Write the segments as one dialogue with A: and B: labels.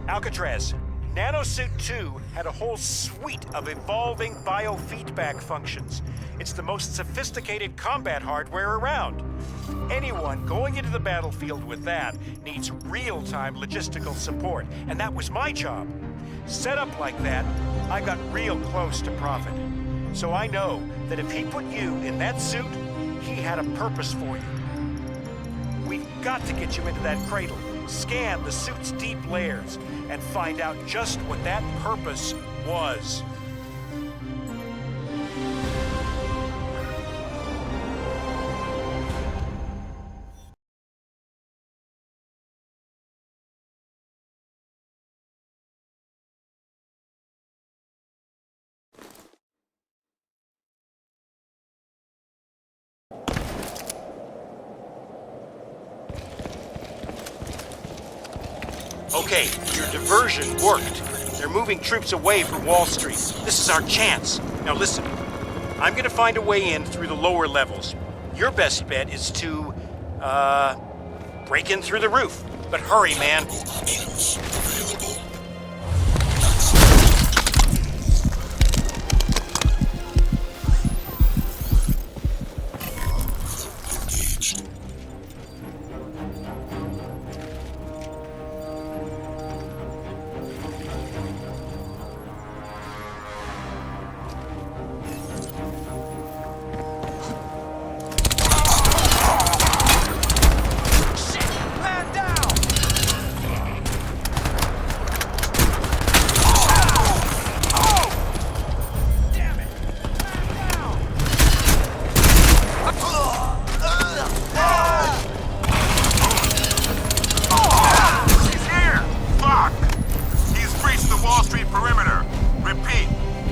A: Alcatraz, Nanosuit 2 had a whole suite of evolving biofeedback functions. It's the most sophisticated combat hardware around. Anyone going into the battlefield with that needs real-time logistical support, and that was my job. Set up like that, I got real close to Prophet. So I know that if he put you in that suit, he had a purpose for you. We've got to get you into that cradle, scan the suit's deep layers, and find out just what that purpose was. Okay, your diversion worked. They're moving troops away from Wall Street. This is our chance. Now listen, I'm gonna find a way in through the lower levels. Your best bet is to, break in through the roof. But hurry, man.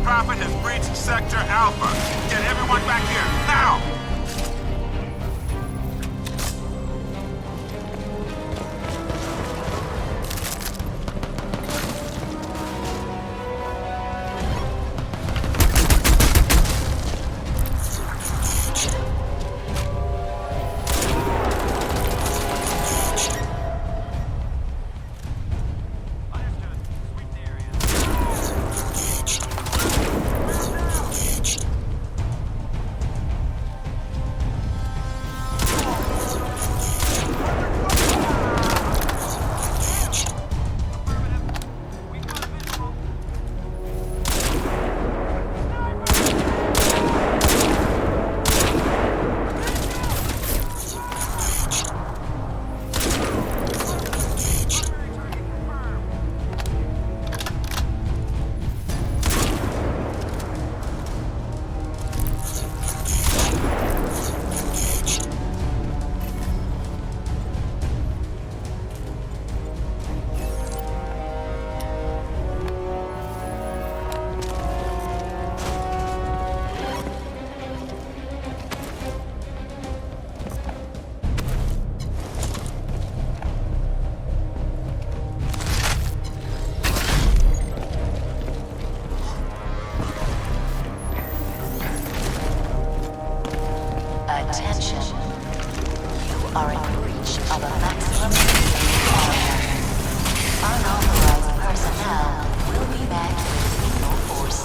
B: Prophet has breached Sector Alpha. Get everyone back here, now!
C: Attention. You are in breach of a maximum barrier. Unauthorized personnel will be back to lethal force.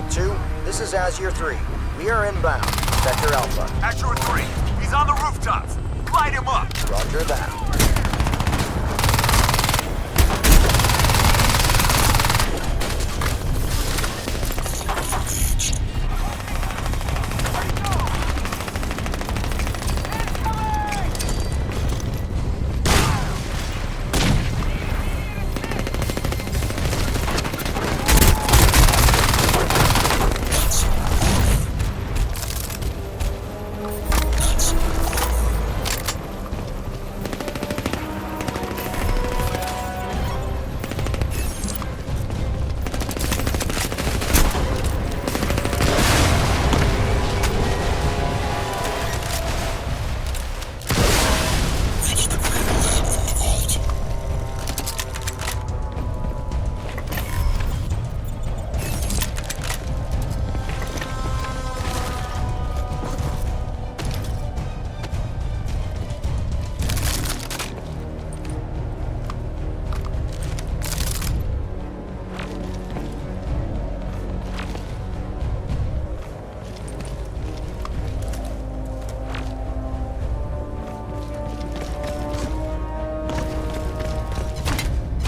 D: Sentinel 2, this is Azure 3. We are inbound. Sector Alpha.
B: Azure 3, he's on the rooftops. Light him up.
D: Roger that.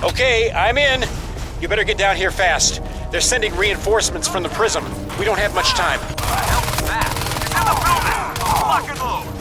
A: Okay, I'm in. You better get down here fast. They're sending reinforcements from the Prism. We don't have much time.
B: What the hell is that? It's in the building! Lock and load!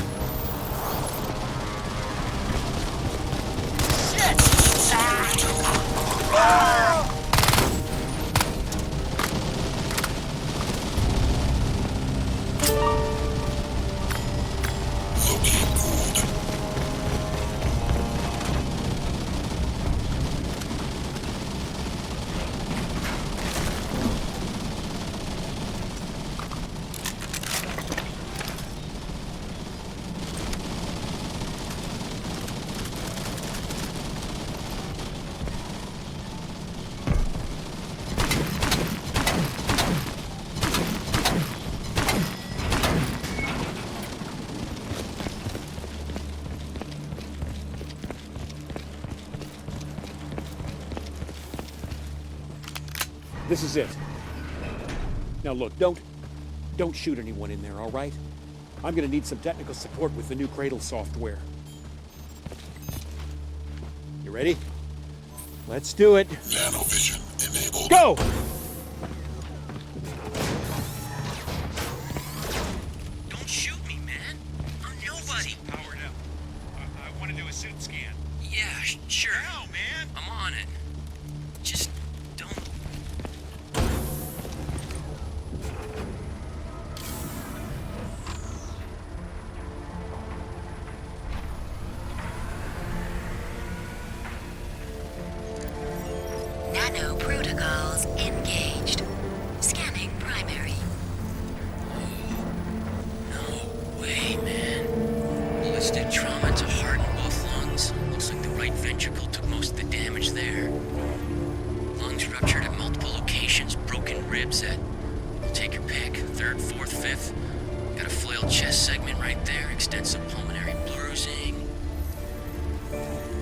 E: This is it. Now look, don't shoot anyone in there, all right? I'm gonna need some technical support with the new Cradle software. You ready? Let's do it.
F: Nanovision enabled.
E: Go!
G: Don't shoot me, man. I'm nobody.
A: Powered up. I want to do a suit scan.
G: Yeah, sure.
A: Hell, man!
G: I'm on it. Just don't.
C: Nano protocols engaged. Scanning primary.
G: No way, man. Ballistic trauma to heart and both lungs. Looks like the right ventricle took most of the damage there. Lungs ruptured at multiple locations, broken ribs at, take your pick, 3rd, 4th, 5th. Got a flailed chest segment right there, extensive pulmonary bruising.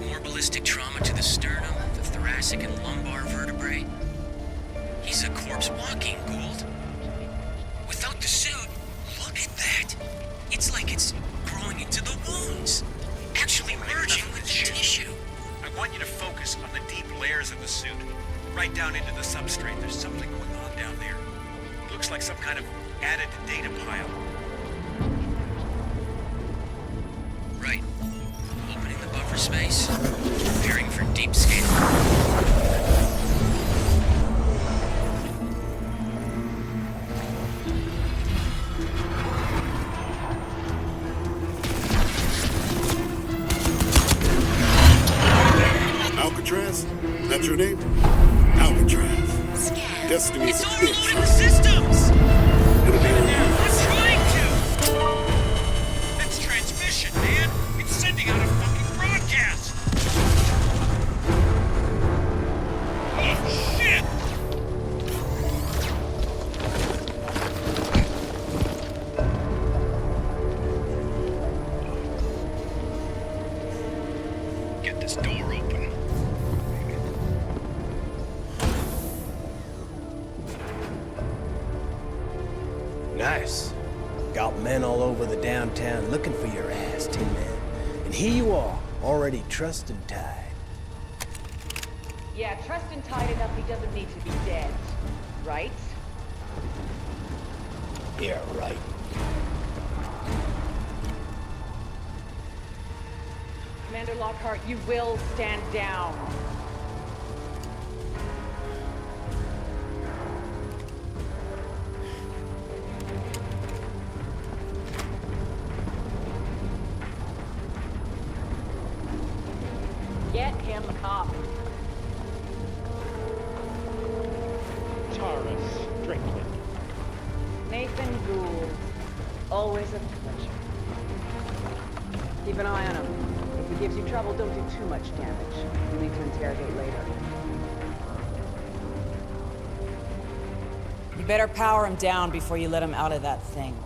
G: More ballistic trauma to the sternum, the thoracic and lumbar vertebrae. He's a corpse walking, Gould. Without the suit, look at that. It's like it's growing into the wounds. Actually merging with the tissue.
A: I want you to focus on the deep layers of the suit. Right down into the substrate. There's something going on down there. It looks like some kind of added data pile.
G: Right. Opening the buffer space. Preparing for deep scan.
F: Alcatraz? That's your name? Alcatraz.
C: Scan.
F: Destiny's
G: It's
F: a
G: overloading
F: bitch.
G: the systems!
F: It'll be around.
G: I'm trying to!
A: That's transmission, man! It's sending out a fucking broadcast! Oh, shit! Get this door open.
H: Nice. Got men all over the downtown looking for your ass, Tin Man. And here you are, already trussed and tied.
I: Yeah, trussed and tied enough he doesn't need to be dead. Right?
H: Yeah, right.
I: Commander Lockhart, you will stand down. Get him up.
E: Tara Strickland.
I: Nathan Gould. Always a pleasure. Keep an eye on him. If he gives you trouble, don't do too much damage. You'll need to interrogate later.
J: You better power him down before you let him out of that thing.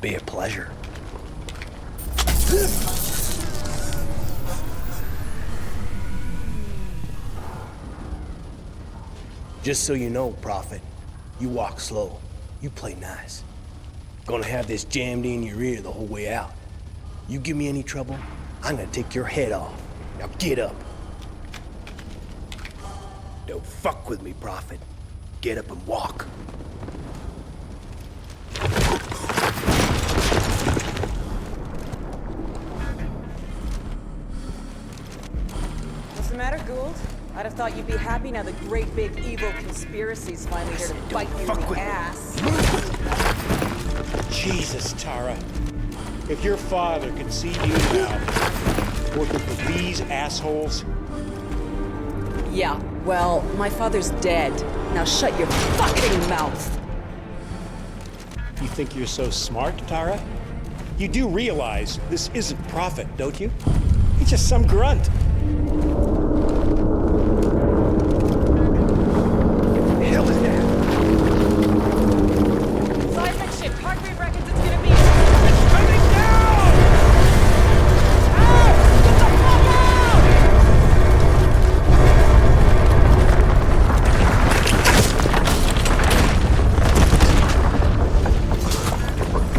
H: Be a pleasure. Just so you know, Prophet, you walk slow. You play nice. Gonna have this jammed in your ear the whole way out. You give me any trouble, I'm gonna take your head off. Now get up. Don't fuck with me, Prophet. Get up and walk.
J: What's the matter, Gould? I'd have thought you'd be happy now the great big evil conspiracy's finally here to bite you in the ass.
E: Jesus, Tara. If your father could see you now, working for these assholes...
J: Yeah, well, my father's dead. Now shut your fucking mouth!
E: You think you're so smart, Tara? You do realize this isn't Prophet, don't you? He's just some grunt.
H: Hell is that?
J: Seismic shift. Heartbeat reckons it's gonna be...
E: It's coming down!
J: Out! Get the fuck out!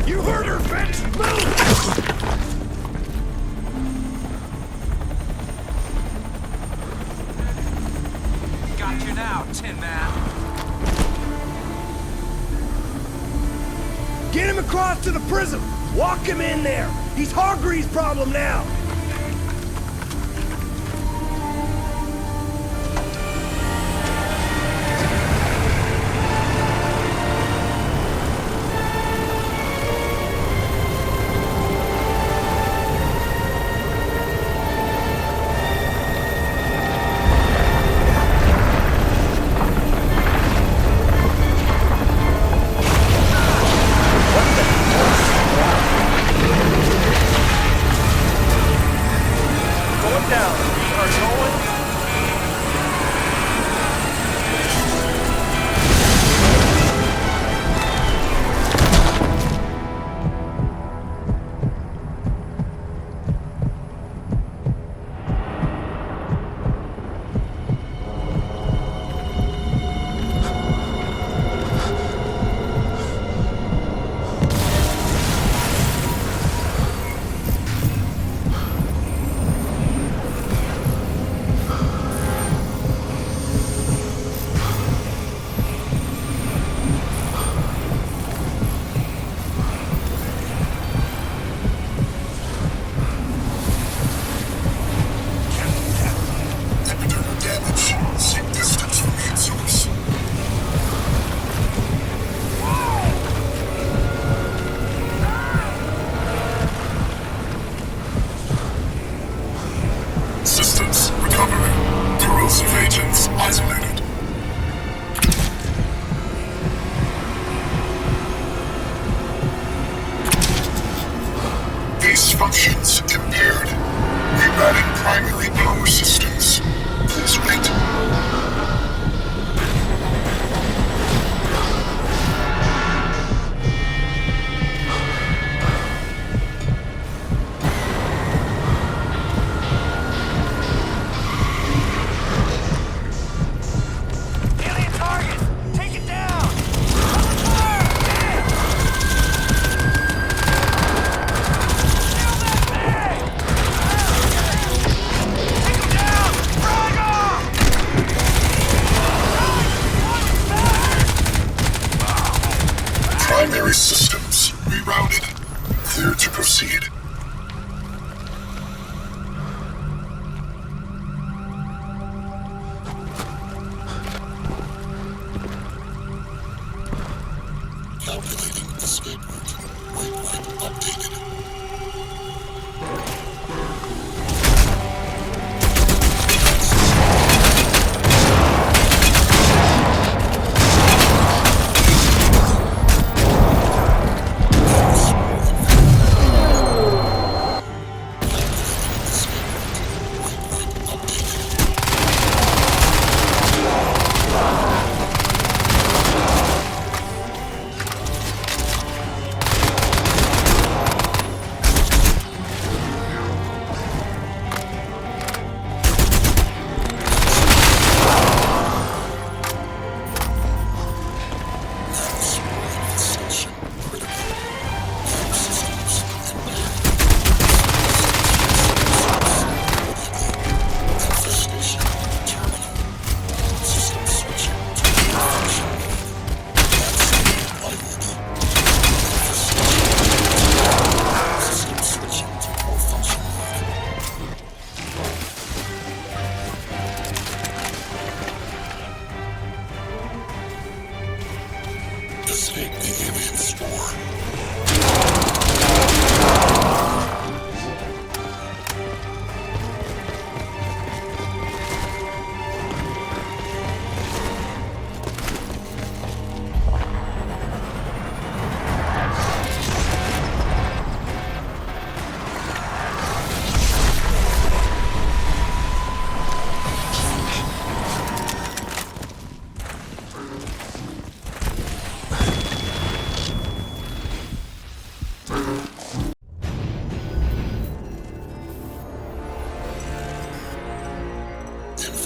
E: You heard her, bitch! Move!
B: Got you now, Tin Man.
H: Get him across to the prism! Walk him in there! He's Hargreaves' problem now!
A: Going down. Are going.
F: Epidemic damage. Seek distance from main source. Systems recovering. Corrosive agents isolated. Base functions impaired. Rerouting primary power systems. Please wait.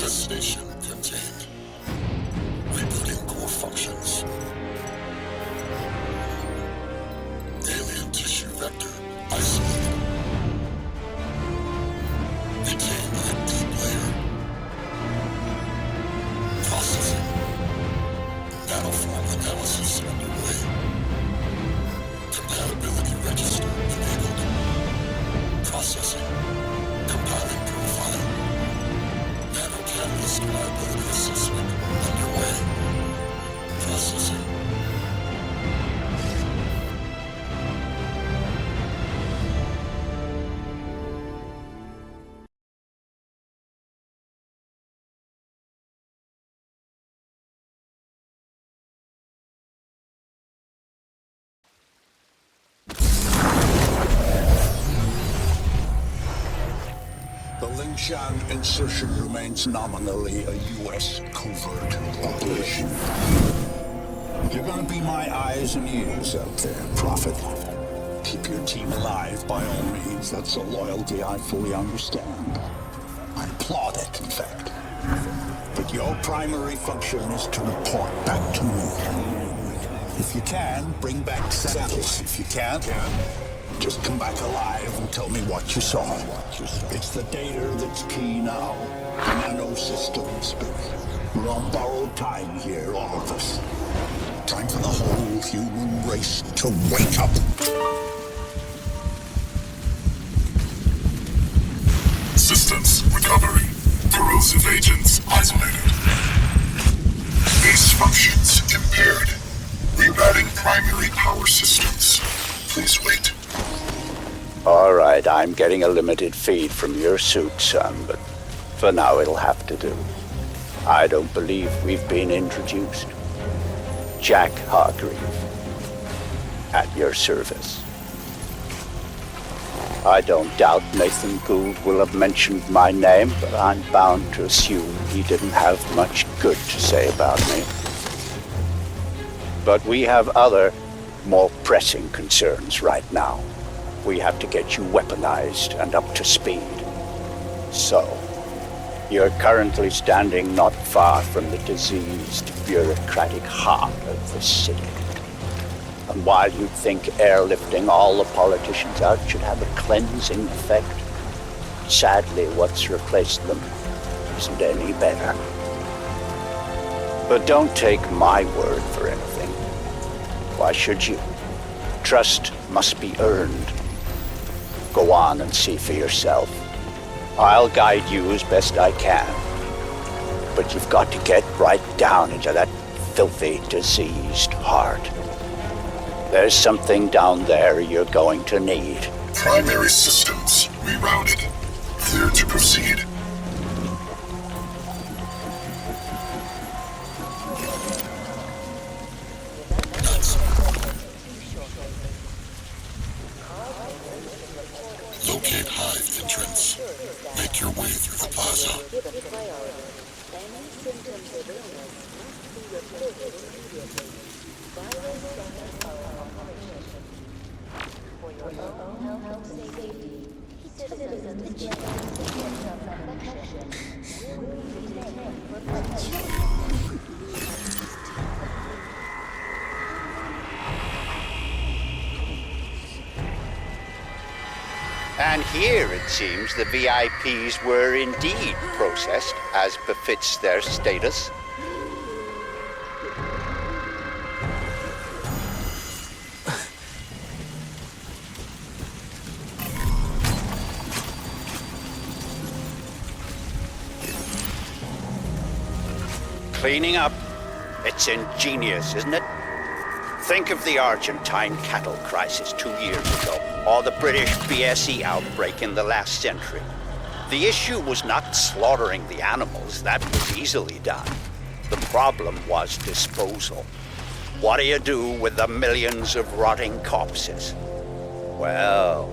F: Destination contained. Rebooting core functions. Alien tissue vector isolated. Retain a deep layer. Processing. Nanoform analysis underway. Compatibility register enabled. Processing. Compiling profile. Nanocatalyst viability assessment underway. Processing.
K: The Lingshan insertion remains nominally a U.S. covert operation. You're gonna be my eyes and ears out there, Prophet. Keep your team alive by all means. That's a loyalty I fully understand. I applaud it, in fact. But your primary function is to report back to me. If you can, bring back samples. If you can't, just come back alive and tell me what you saw. It's the data that's key now. The nanosystems. We're on borrowed time here, all of us. Time for the whole human race to wake up.
F: Systems recovery. Corrosive agents isolated. Base functions impaired. Rerouting primary power systems. Please wait.
L: All right, I'm getting a limited feed from your suit, son, but for now it'll have to do. I don't believe we've been introduced. Jack Hargreave, at your service. I don't doubt Nathan Gould will have mentioned my name, but I'm bound to assume he didn't have much good to say about me. But we have other, more pressing concerns right now. We have to get you weaponized and up to speed. So, you're currently standing not far from the diseased, bureaucratic heart of the city. And while you'd think airlifting all the politicians out should have a cleansing effect, sadly what's replaced them isn't any better. But don't take my word for anything. Why should you? Trust must be earned. Go on and see for yourself. I'll guide you as best I can. But you've got to get right down into that filthy, diseased heart. There's something down there you're going to need.
F: Primary systems rerouted. Clear to proceed. Locate hive entrance. Make your way through the plaza.
L: And here, it seems, the VIPs were indeed processed, as befits their status. Cleaning up. It's ingenious, isn't it? Think of the Argentine cattle crisis 2 years ago, or the British BSE outbreak in the last century. The issue was not slaughtering the animals, that was easily done. The problem was disposal. What do you do with the millions of rotting corpses? Well,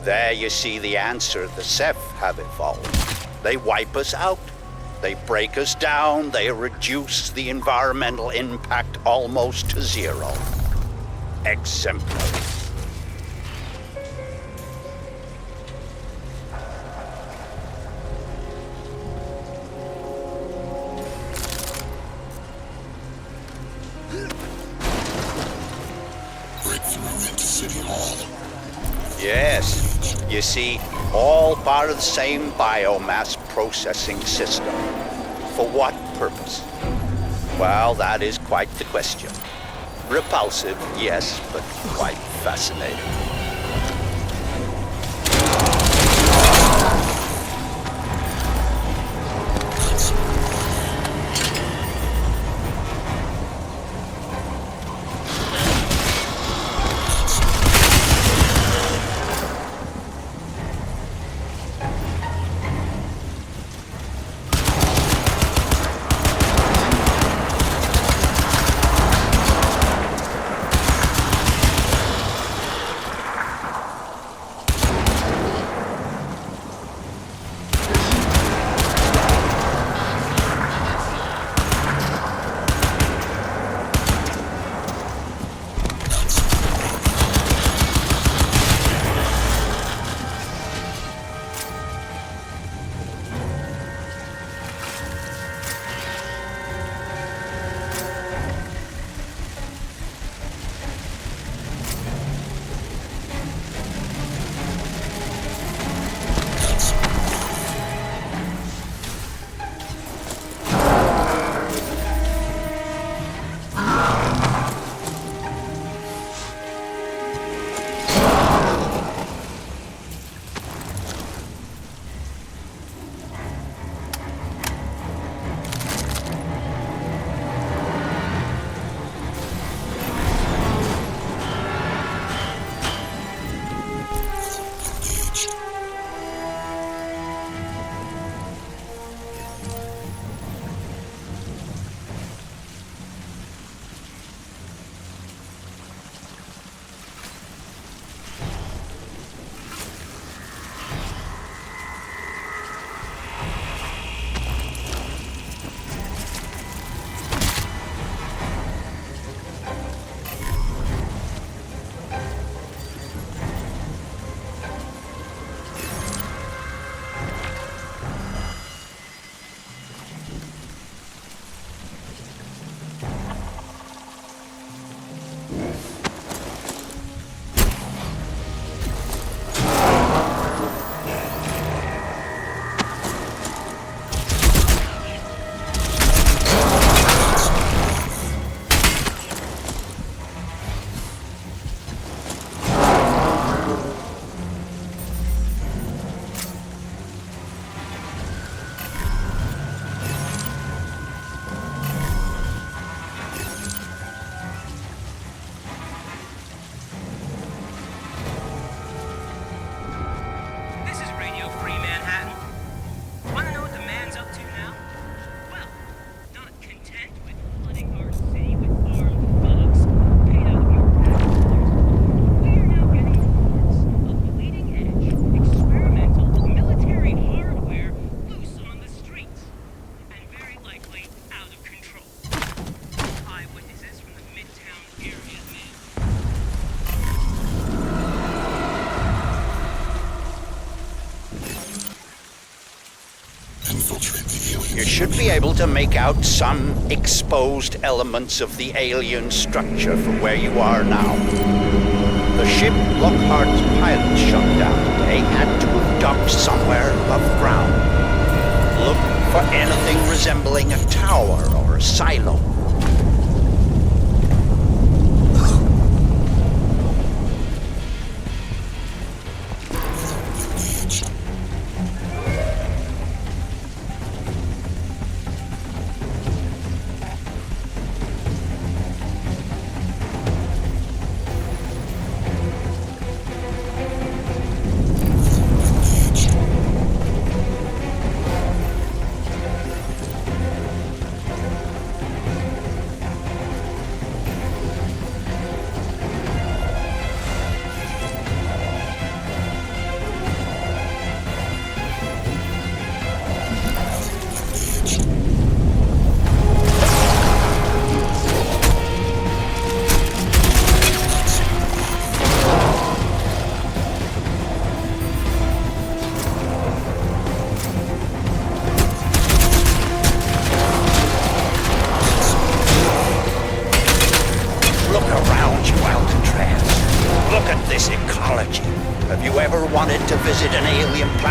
L: there you see the answer the Ceph have evolved. They wipe us out. They break us down, they reduce the environmental impact almost to zero. Exemplary. You see, all part of the same biomass processing system. For what purpose? Well, that is quite the question. Repulsive, yes, but quite fascinating. You should be able to make out some exposed elements of the alien structure from where you are now. The ship Lockhart's pilot shot down today had to have docked somewhere above ground. Look for anything resembling a tower or a silo.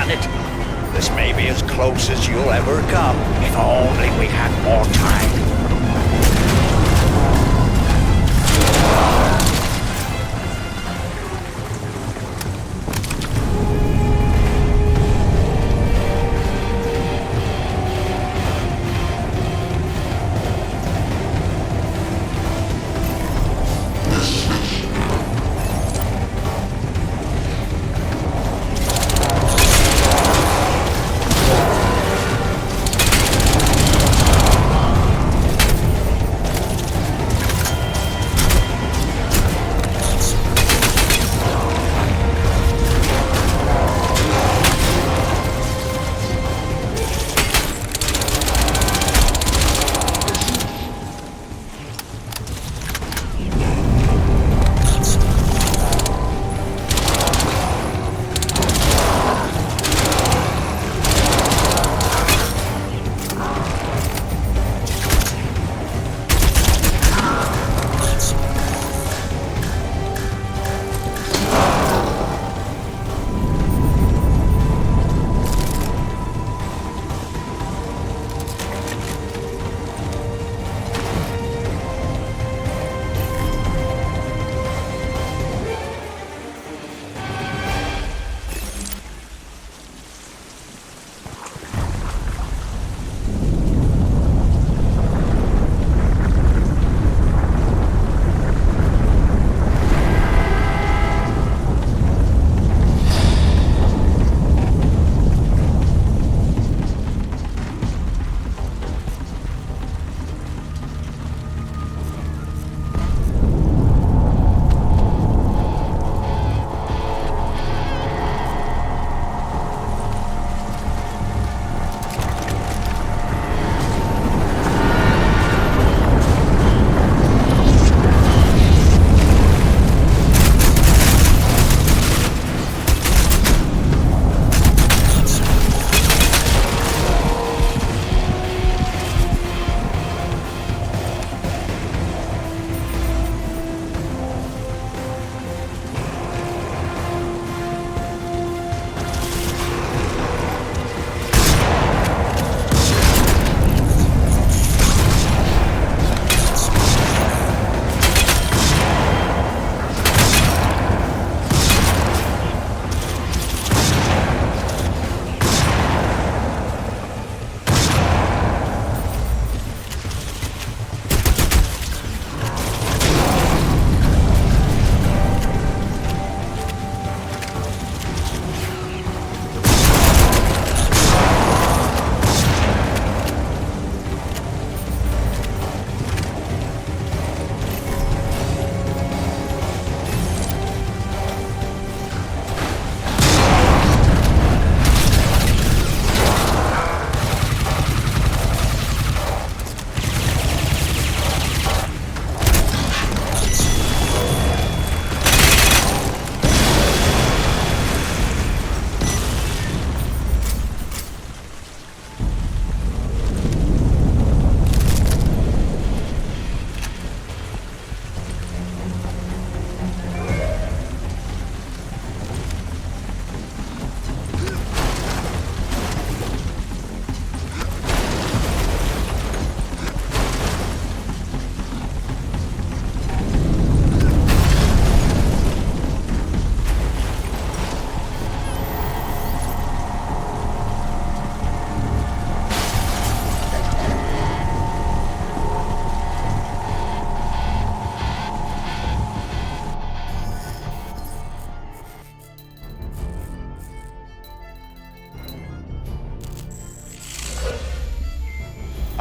L: planet. This may be as close as you'll ever come. If only we had more time.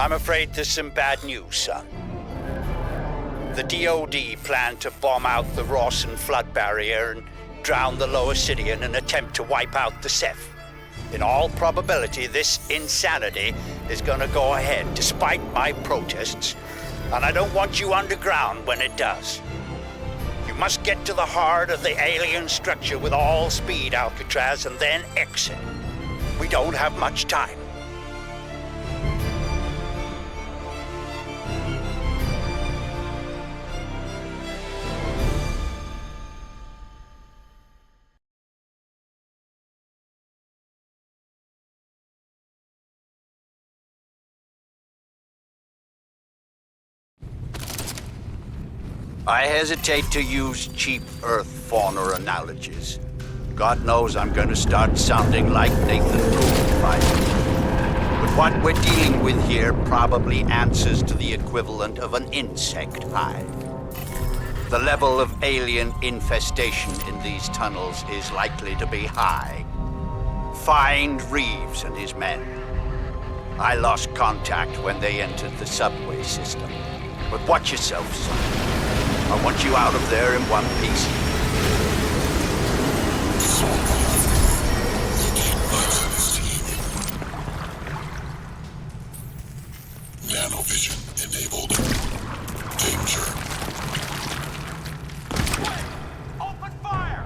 L: I'm afraid there's some bad news, son. The DoD plan to bomb out the Rawson flood barrier and drown the lower city in an attempt to wipe out the Ceph. In all probability, this insanity is gonna go ahead, despite my protests, and I don't want you underground when it does. You must get to the heart of the alien structure with all speed, Alcatraz, and then exit. We don't have much time. I hesitate to use cheap Earth fauna analogies. God knows I'm going to start sounding like Nathan Poole by it. But what we're dealing with here probably answers to the equivalent of an insect hive. The level of alien infestation in these tunnels is likely to be high. Find Reeves and his men. I lost contact when they entered the subway system. But watch yourself, son. I want you out of there in one piece.
F: Nanovision enabled. Danger.
B: Open fire!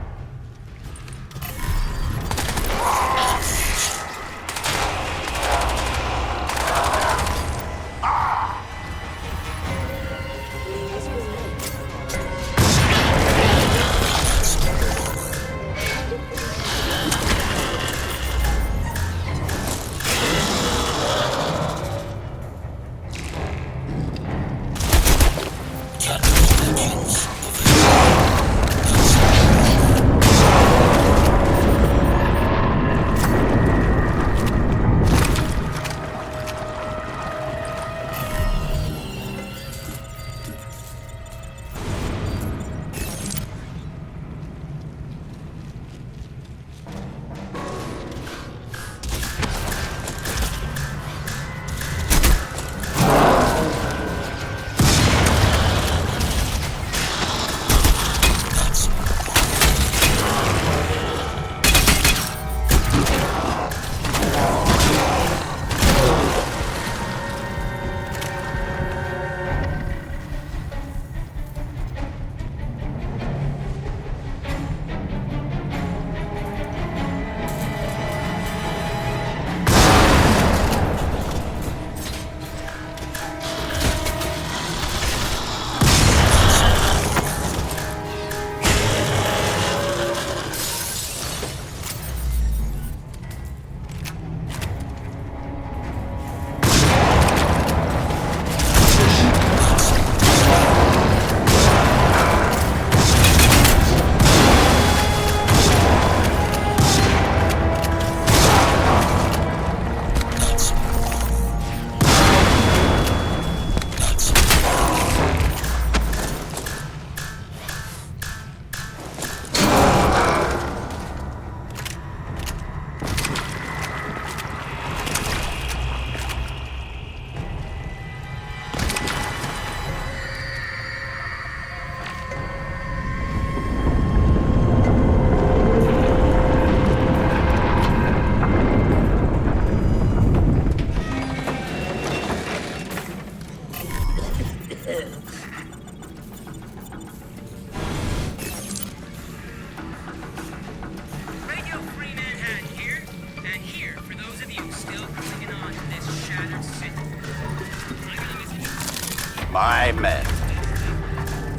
L: My men.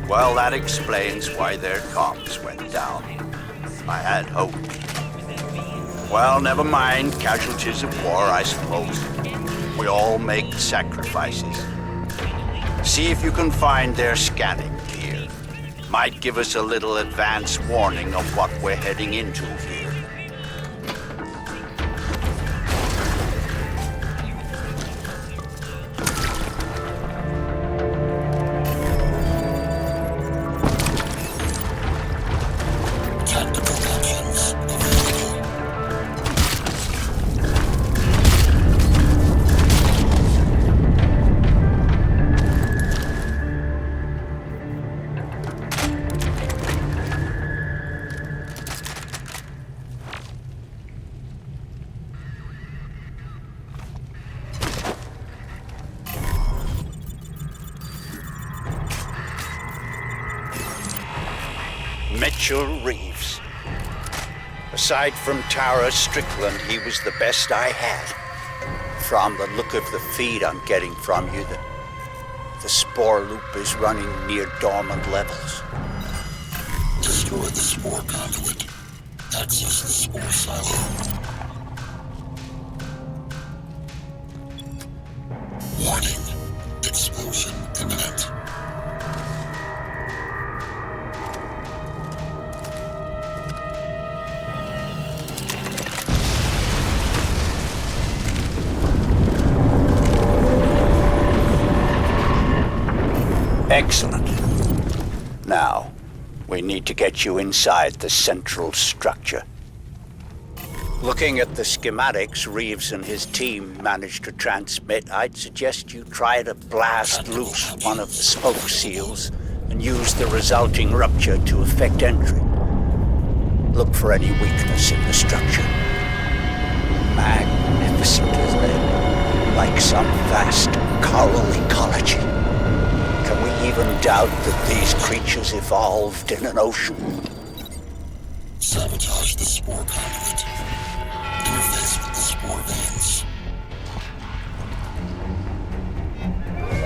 L: Well, that explains why their comms went down. I had hoped. Well, never mind. Casualties of war, I suppose. We all make sacrifices. See if you can find their scanning gear. Might give us a little advance warning of what we're heading into here. Mitchell Reeves. Aside from Tara Strickland, he was the best I had. From the look of the feed I'm getting from you, the spore loop is running near dormant levels.
F: Destroy the spore conduit. Access the spore silo. Warning. Explosion imminent.
L: Excellent. Now, we need to get you inside the central structure. Looking at the schematics Reeves and his team managed to transmit, I'd suggest you try to blast loose one of the smoke seals and use the resulting rupture to effect entry. Look for any weakness in the structure. Magnificent, isn't it? Like some vast coral ecology. Can we even doubt that these creatures evolved in an ocean?
F: Sabotage the spore conduit. Interface with the spore veins. Engaged.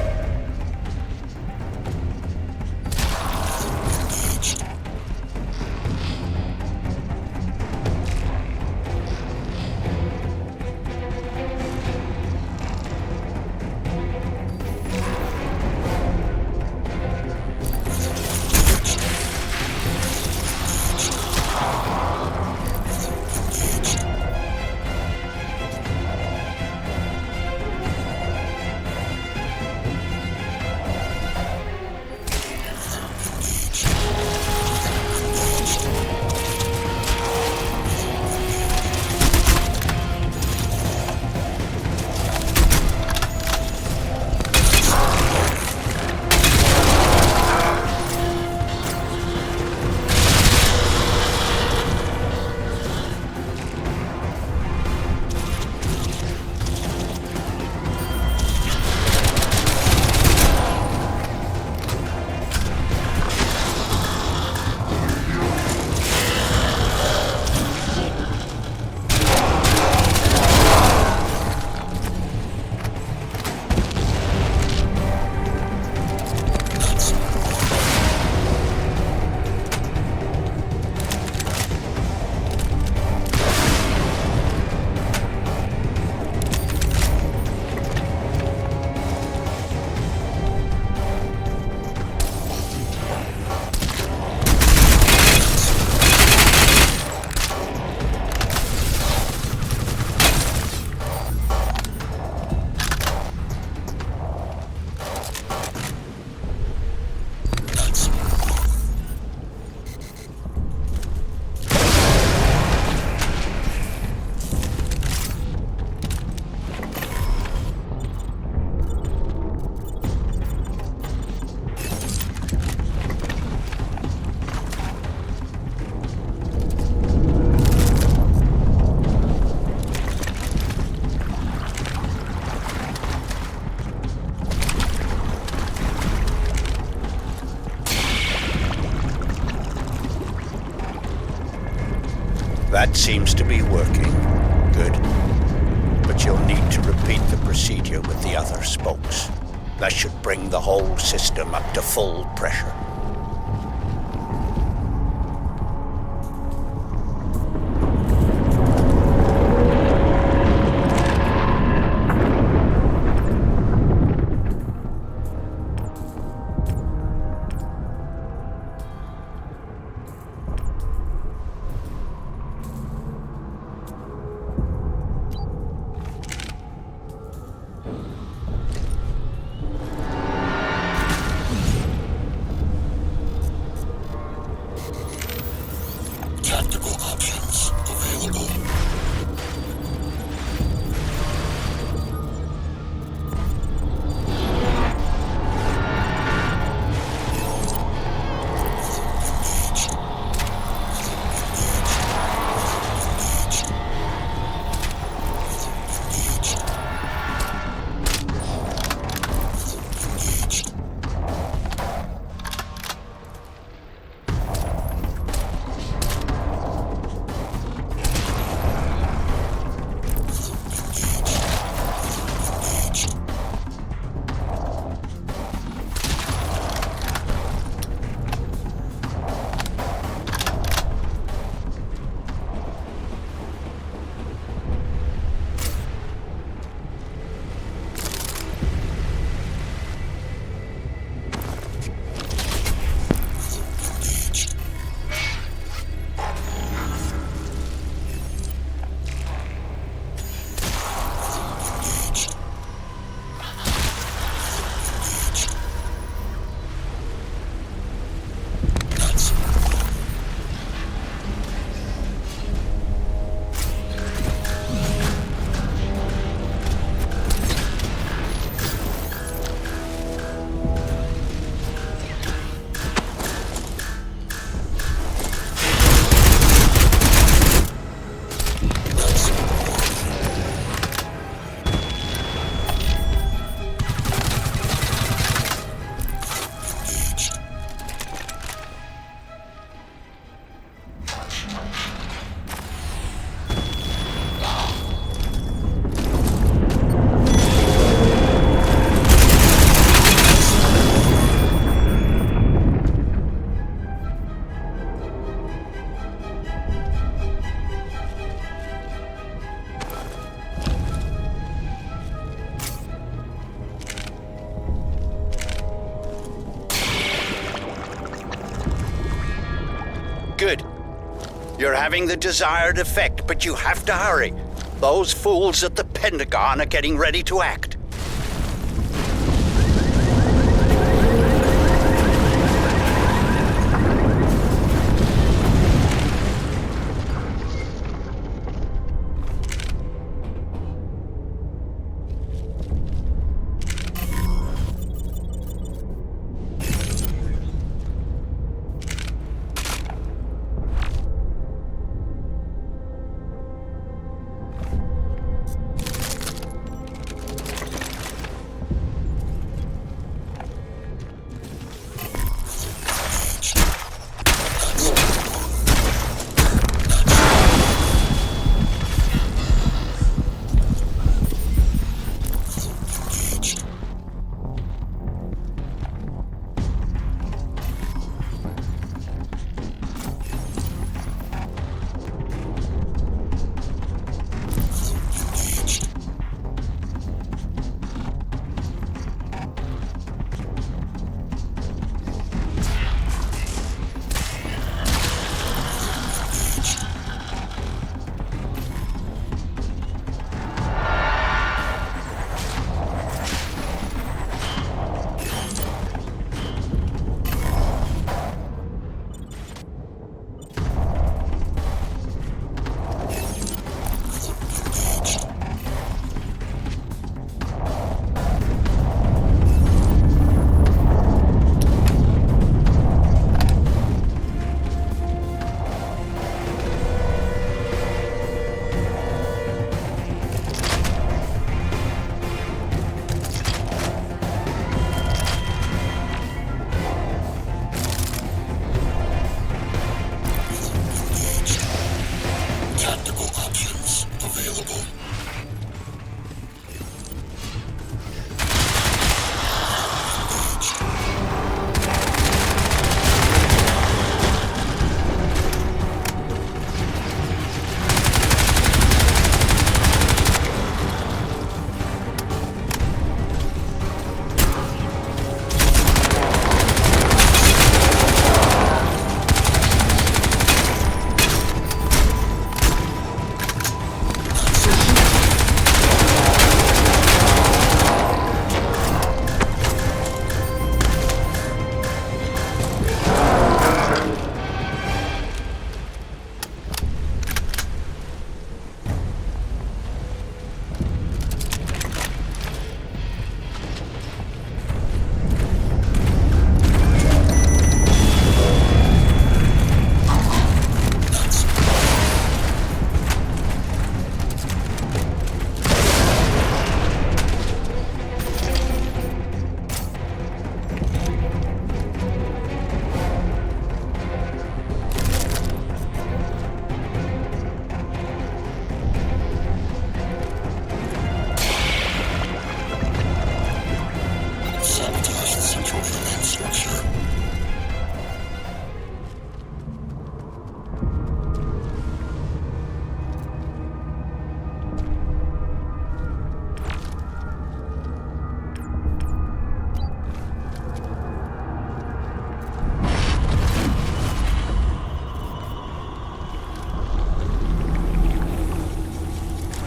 L: That seems to be working. Good. But you'll need to repeat the procedure with the other spokes. That should bring the whole system up to full pressure. You're having the desired effect, but you have to hurry. Those fools at the Pentagon are getting ready to act.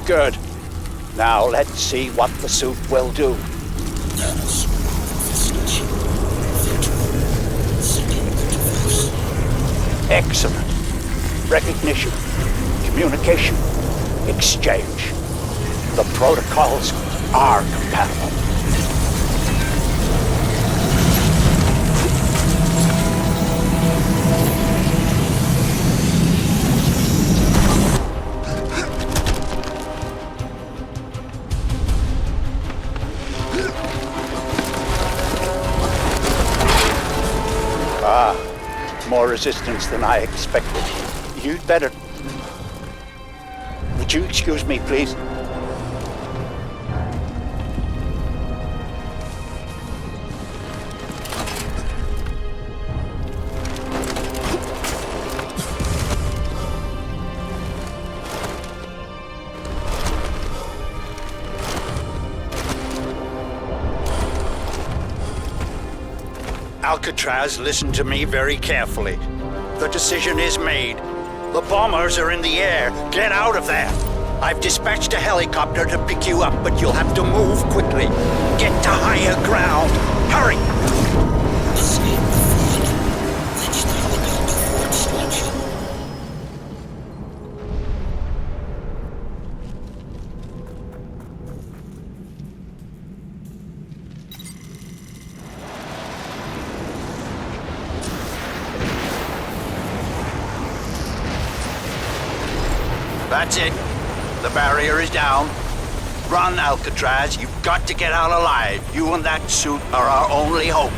L: Good. Now let's see what the suit will do. Excellent. Recognition, communication, exchange. The protocols are compatible. More resistance than I expected. You'd better... Would you excuse me, please? Alcatraz, listen to me very carefully. The decision is made. The bombers are in the air. Get out of there. I've dispatched a helicopter to pick you up, but you'll have to move quickly. Get to higher ground. Hurry!
F: Escape the flood. Reach the helicopter for extraction.
L: That's it. The barrier is down. Run, Alcatraz. You've got to get out alive. You and that suit are our only hope.